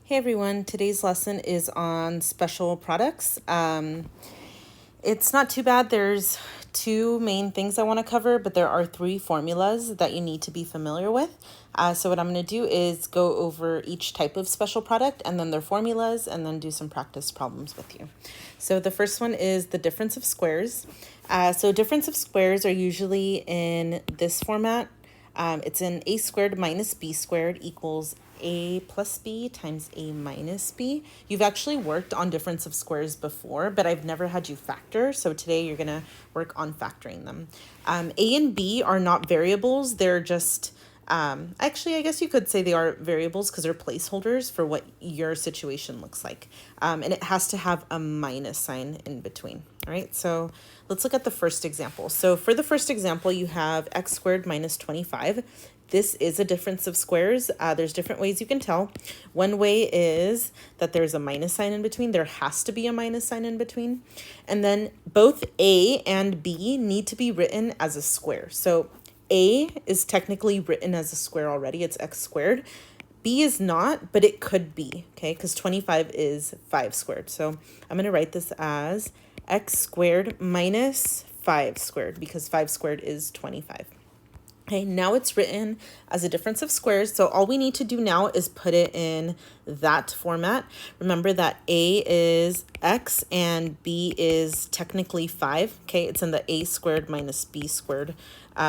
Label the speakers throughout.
Speaker 1: Hey everyone, today's lesson is on special products. It's not too bad. There's two main things I want to cover, but there are three formulas that you need to be familiar with. So what I'm going to do is go over each type of special product and then their formulas and then do some practice problems with you. So the first one is the difference of squares. So difference of squares are usually in this format. It's in a squared minus b squared equals a plus b times a minus b. You've actually worked on difference of squares before, but I've never had you factor. So today you're going to work on factoring them. A and b are not variables. They're just, actually, I guess you could say they are variables because they're placeholders for what your situation looks like. And it has to have a minus sign in between. All right, so let's look at the first example. So for the first example, you have x squared minus 25. This is a difference of squares. There's different ways you can tell. One way is that there's a minus sign in between. There has to be a minus sign in between. And then both a and b need to be written as a square. So a is technically written as a square already. It's x squared. B is not, but it could be, okay? Because 25 is 5 squared. So I'm going to write this as x squared minus 5 squared because 5 squared is 25. Okay, now it's written as a difference of squares. So all we need to do now is put it in that format. Remember that A is X and B is technically 5. Okay, it's in the A squared minus B squared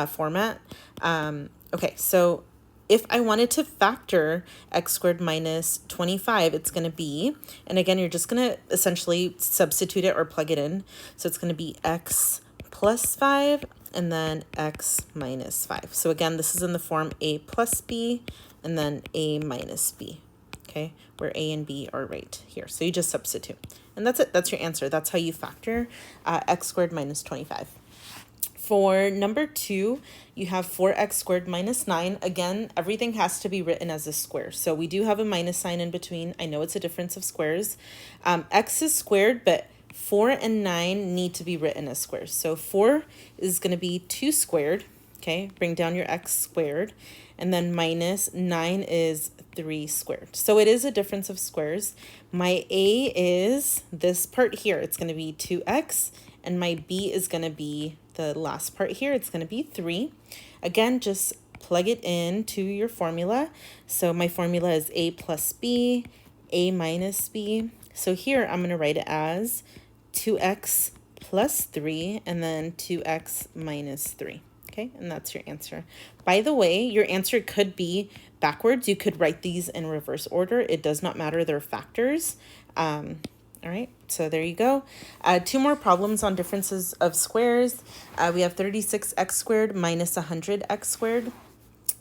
Speaker 1: format. Okay, so if I wanted to factor x squared minus 25, it's going to be, and again, you're just going to essentially substitute it or plug it in. So it's going to be x plus 5 and then x minus 5. So again, this is in the form a plus b and then a minus b, okay, where a and b are right here. So you just substitute. And that's it. That's your answer. That's how you factor x squared minus 25. For number 2, you have 4x squared minus 9. Again, everything has to be written as a square. So we do have a minus sign in between. I know it's a difference of squares. X is squared, but 4 and 9 need to be written as squares. So 4 is going to be 2 squared. Okay, bring down your x squared. And then minus 9 is 3 squared. So it is a difference of squares. My a is this part here. It's going to be 2x. And my b is going to be the last part here. It's going to be 3. Again, just plug it into your formula. So my formula is a plus b, a minus b. So here I'm going to write it as 2x plus 3 and then 2x minus 3. Okay, and that's your answer. By the way, your answer could be backwards. You could write these in reverse order. It does not matter. They're factors. All right, so there you go. 2 more problems on differences of squares. We have 36x squared minus 100x squared.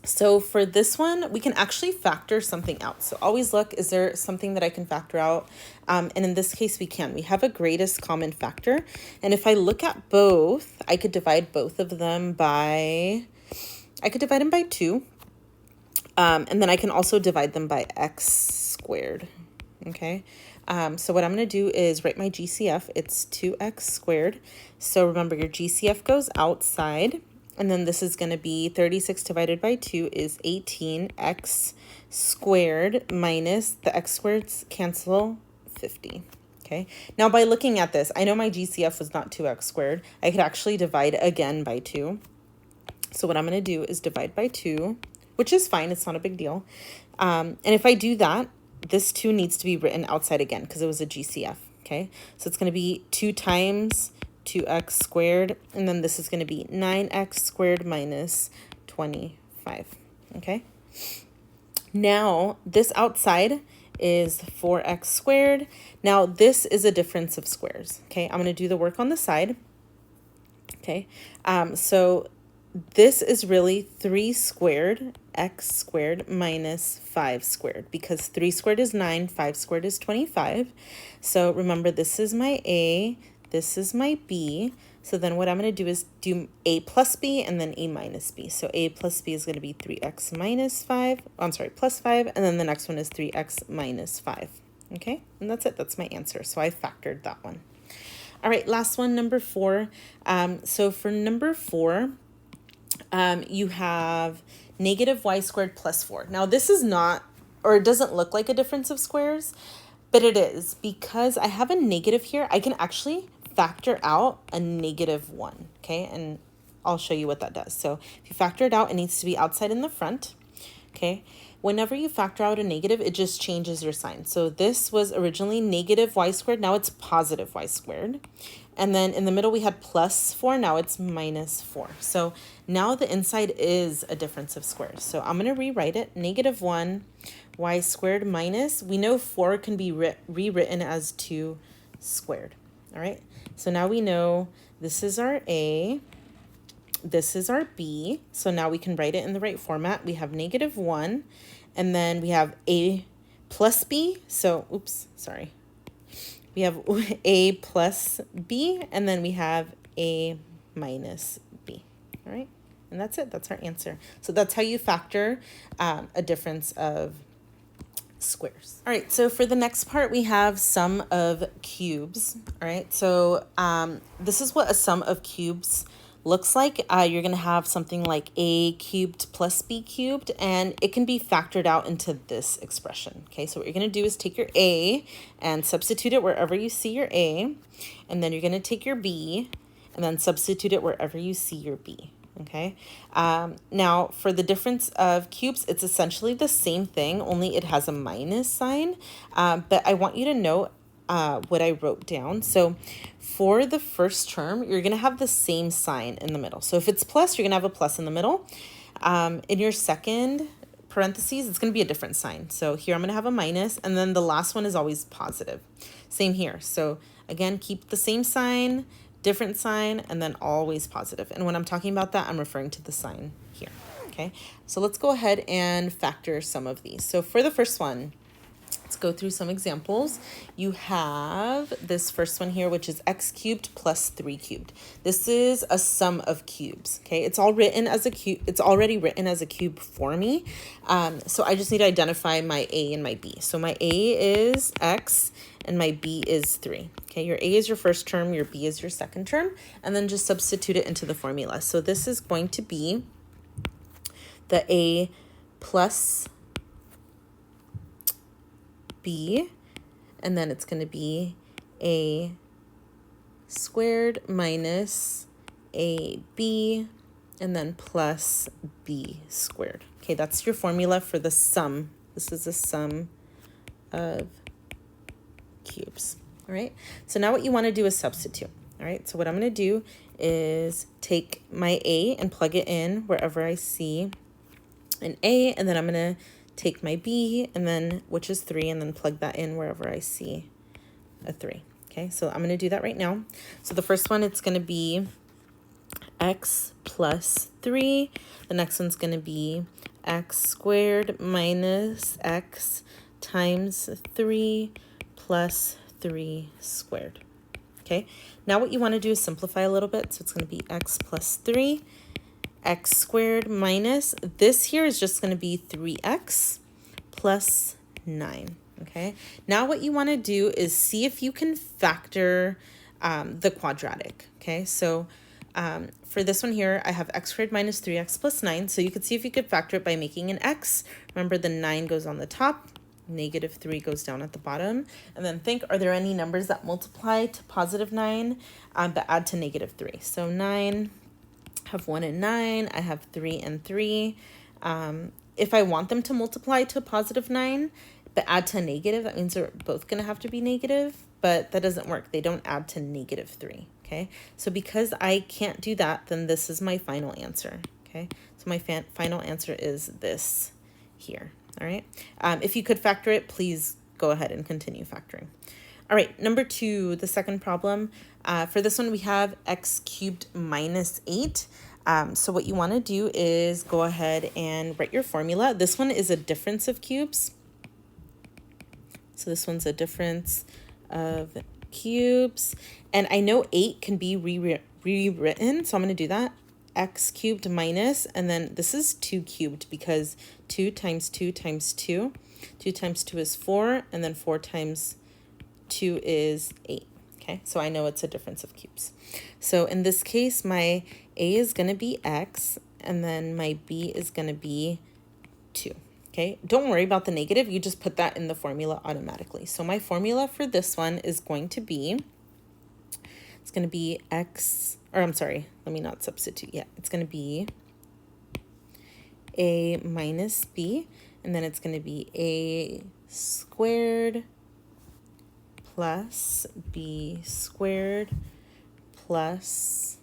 Speaker 1: So for this one, we can actually factor something out. So always look, is there something that I can factor out? And in this case, we can. We have a greatest common factor. And if I look at both, I could divide both of them by, 2. And then I can also divide them by x squared, okay? So what I'm going to do is write my GCF. It's 2x squared. So remember, your GCF goes outside. And then this is going to be 36 divided by 2 is 18x squared minus the x squareds cancel 50. Okay. Now by looking at this, I know my GCF was not 2x squared. I could actually divide again by 2. So what I'm going to do is divide by 2, which is fine. It's not a big deal. And if I do that, this 2 needs to be written outside again because it was a GCF. Okay. So it's going to be 2 times 2x squared, and then this is going to be 9x squared minus 25, okay? Now, this outside is 4x squared. Now, this is a difference of squares, okay? I'm going to do the work on the side, okay? So this is really 3 squared x squared minus 5 squared because 3 squared is 9, 5 squared is 25. So remember, this is my a, this is my b. So then what I'm going to do is do a plus b and then a minus b. So a plus b is going to be 3x minus 5. I'm sorry, plus 5. And then the next one is 3x minus 5. Okay, and that's it. That's my answer. So I factored that one. All right, last one, number 4. So for number 4, you have negative y squared plus 4. Now this is not or it doesn't look like a difference of squares, but it is. Because I have a negative here, I can actually factor out a -1, okay? And I'll show you what that does. So if you factor it out, it needs to be outside in the front, okay? Whenever you factor out a negative, it just changes your sign. So this was originally -y², now it's +y². And then in the middle we had +4, now it's -4. So now the inside is a difference of squares. So I'm going to rewrite it, -1y² minus, we know 4 can be rewritten as 2 squared. All right, so now we know this is our A, this is our B. So now we can write it in the right format. We have -1, and then we have A plus B. So, oops, sorry. We have A plus B, and then we have A minus B. All right, and that's it. That's our answer. So that's how you factor a difference of squares. All right, so for the next part, we have sum of cubes. All right, so this is what a sum of cubes looks like. You're going to have something like A cubed plus B cubed, and it can be factored out into this expression. Okay, so what you're going to do is take your A and substitute it wherever you see your A, and then you're going to take your B and then substitute it wherever you see your B. Okay, now for the difference of cubes, it's essentially the same thing, only it has a minus sign, but I want you to note what I wrote down. So for the first term, you're going to have the same sign in the middle. So if it's plus, you're going to have a plus in the middle. In your second parentheses, it's going to be a different sign. So here I'm going to have a minus, and then the last one is always positive. Same here. So again, keep the same sign, different sign, and then always positive. And when I'm talking about that, I'm referring to the sign here. Okay, so let's go ahead and factor some of these. So for the first one, let's go through some examples. You have this first one here, which is x cubed plus 3 cubed. This is a sum of cubes. Okay, it's all written as a cube. It's already written as a cube for me. So I just need to identify my A and my B. So my A is x and my B is 3. Okay, your A is your first term, your B is your second term, and then just substitute it into the formula. So this is going to be the A plus B, and then it's going to be A squared minus AB, and then plus B squared. Okay, that's your formula for the sum. This is a sum of cubes. All right, so now what you want to do is substitute. All right, so what I'm going to do is take my A and plug it in wherever I see an A, and then I'm going to take my B, and then, which is 3, and then plug that in wherever I see a 3. Okay, so I'm going to do that right now. So the first one, it's going to be x plus 3. The next one's going to be x squared minus x times 3 plus 3 squared. Okay, now what you want to do is simplify a little bit. So it's going to be x plus 3, x squared minus, this here is just going to be 3x plus 9. Okay, now what you want to do is see if you can factor the quadratic. Okay, so for this one here, I have x squared minus 3x plus 9. So you could see if you could factor it by making an x. Remember, the 9 goes on the top, -3 goes down at the bottom. And then think, are there any numbers that multiply to +9 but add to -3? So 9, I have 1 and 9. I have 3 and 3. If I want them to multiply to a +9 but add to a negative, that means they're both going to have to be negative, but that doesn't work. They don't add to -3. Okay, so because I can't do that, then this is my final answer. Okay, so my final answer is this here. All right, if you could factor it, please go ahead and continue factoring. All right, number 2, the second problem. For this one, we have x cubed minus 8. So what you want to do is go ahead and write your formula. This one is a difference of cubes. So this one's a difference of cubes. And I know 8 can be rewritten, so I'm going to do that. X cubed minus, and then this is 2 cubed because 2 times 2 times 2. 2 times 2 is 4, and then 4 times 2 is 8. Okay, so I know it's a difference of cubes. So in this case, my A is going to be x, and then my B is going to be 2. Okay, don't worry about the negative. You just put that in the formula automatically. So my formula for this one is going to be, it's going to be x, or I'm sorry, let me not substitute yet. It's going to be a minus b, and then it's going to be a squared plus b squared plus,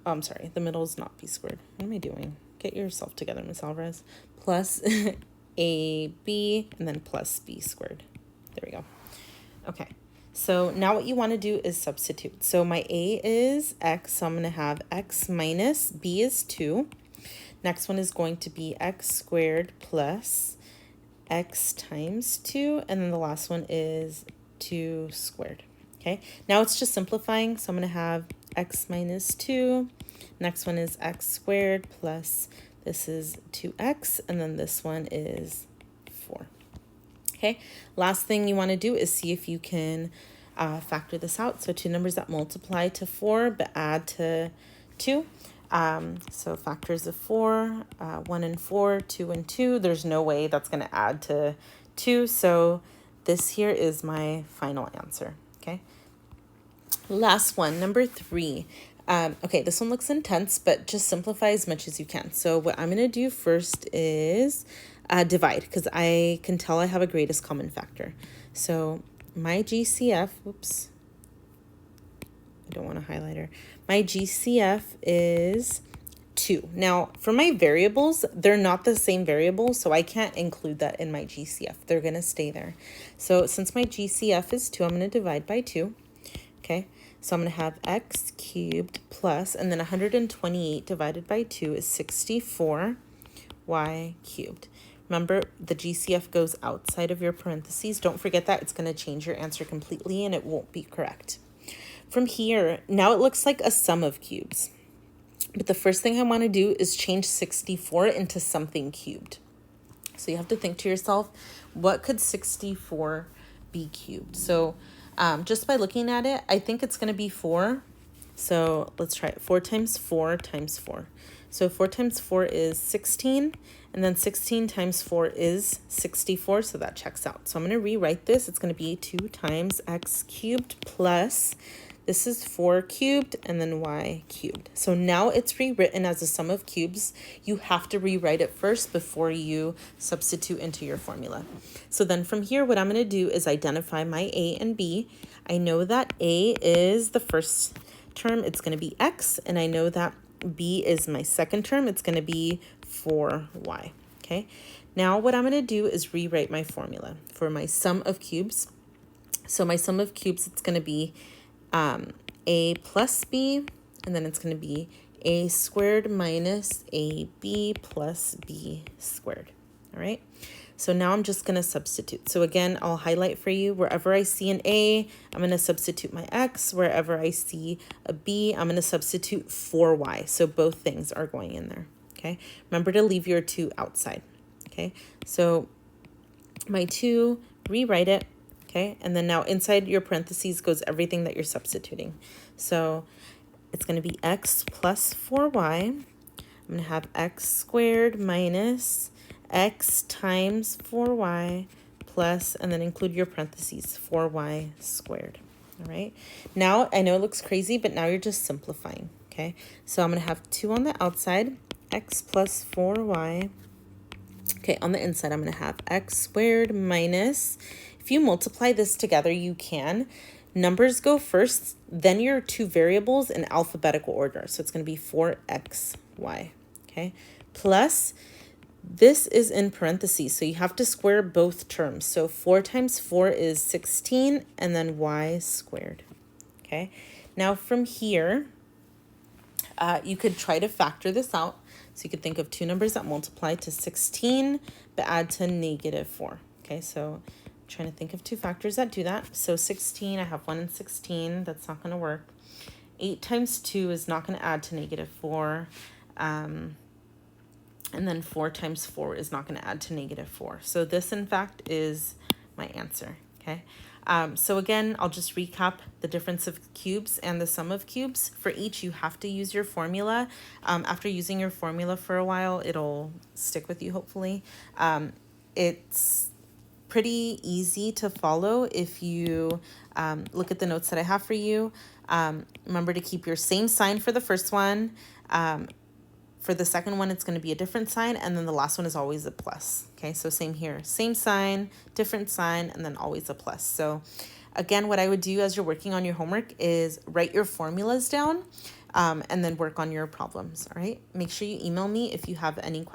Speaker 1: oh, I'm sorry, the middle is not b squared. What am I doing? Get yourself together, Miss Alvarez. Plus ab, and then plus b squared. There we go. Okay, so now what you want to do is substitute. So my a is x, so I'm going to have x minus b is 2. Next one is going to be x squared plus x times 2, and then the last one is 2 squared. Okay, now it's just simplifying, so I'm going to have x minus 2. Next one is x squared plus, this is 2x, and then this one is 4. Okay, last thing you want to do is see if you can factor this out. So two numbers that multiply to 4 but add to 2. So factors of 4, 1 and 4, 2 and 2. There's no way that's going to add to 2. So this here is my final answer. Okay. Last one, number 3. Okay, this one looks intense, but just simplify as much as you can. So what I'm going to do first is divide, because I can tell I have a greatest common factor. So my GCF, whoops, I don't want a highlighter. My GCF is 2. Now, for my variables, they're not the same variable, so I can't include that in my GCF. They're going to stay there. So since my GCF is 2, I'm going to divide by 2. Okay, so I'm going to have x cubed plus, and then 128 divided by 2 is 64 y cubed. Remember, the GCF goes outside of your parentheses. Don't forget that. It's going to change your answer completely, and it won't be correct. From here, now it looks like a sum of cubes. But the first thing I want to do is change 64 into something cubed. So you have to think to yourself, what could 64 be cubed? So just by looking at it, I think it's going to be 4. So let's try it. 4 times 4 times 4. So 4 times 4 is 16. And then 16 times 4 is 64. So that checks out. So I'm going to rewrite this. It's going to be 2 times x cubed plus, this is 4 cubed, and then y cubed. So now it's rewritten as a sum of cubes. You have to rewrite it first before you substitute into your formula. So then from here, what I'm going to do is identify my a and b. I know that a is the first term. It's going to be x. And I know that b is my second term. It's going to be 4y. Okay. Now what I'm going to do is rewrite my formula for my sum of cubes. So my sum of cubes, it's going to be a plus b, and then it's going to be a squared minus ab plus b squared. All right. So now I'm just going to substitute. So again, I'll highlight for you, wherever I see an a, I'm going to substitute my x. Wherever I see a b, I'm going to substitute 4y. So both things are going in there. Okay. Remember to leave your 2 outside. Okay. So my 2, rewrite it. Okay, and then now inside your parentheses goes everything that you're substituting. So it's going to be x plus 4y. I'm going to have x squared minus x times 4y plus, and then include your parentheses, 4y squared. All right, now I know it looks crazy, but now you're just simplifying. Okay, so I'm going to have 2 on the outside, x plus 4y. Okay, on the inside, I'm going to have x squared minus, if you multiply this together, you can. Numbers go first, then your 2 variables in alphabetical order. So it's going to be 4xy, okay? Plus, this is in parentheses, so you have to square both terms. So 4 times 4 is 16, and then y squared, okay? Now from here, you could try to factor this out. So you could think of 2 numbers that multiply to 16, but add to -4, okay? So trying to think of 2 factors that do that. So 16, I have 1 and 16. That's not going to work. 8 times 2 is not going to add to -4. And then 4 times 4 is not going to add to -4. So this, in fact, is my answer. Okay. So again, I'll just recap the difference of cubes and the sum of cubes. For each, you have to use your formula. After using your formula for a while, it'll stick with you, hopefully. It's pretty easy to follow if you look at the notes that I have for you. Remember to keep your same sign for the first one. For the second one, it's going to be a different sign, and then the last one is always a plus. Okay, so same here, same sign, different sign, and then always a plus. So again, what I would do as you're working on your homework is write your formulas down and then work on your problems. All right, make sure you email me if you have any questions.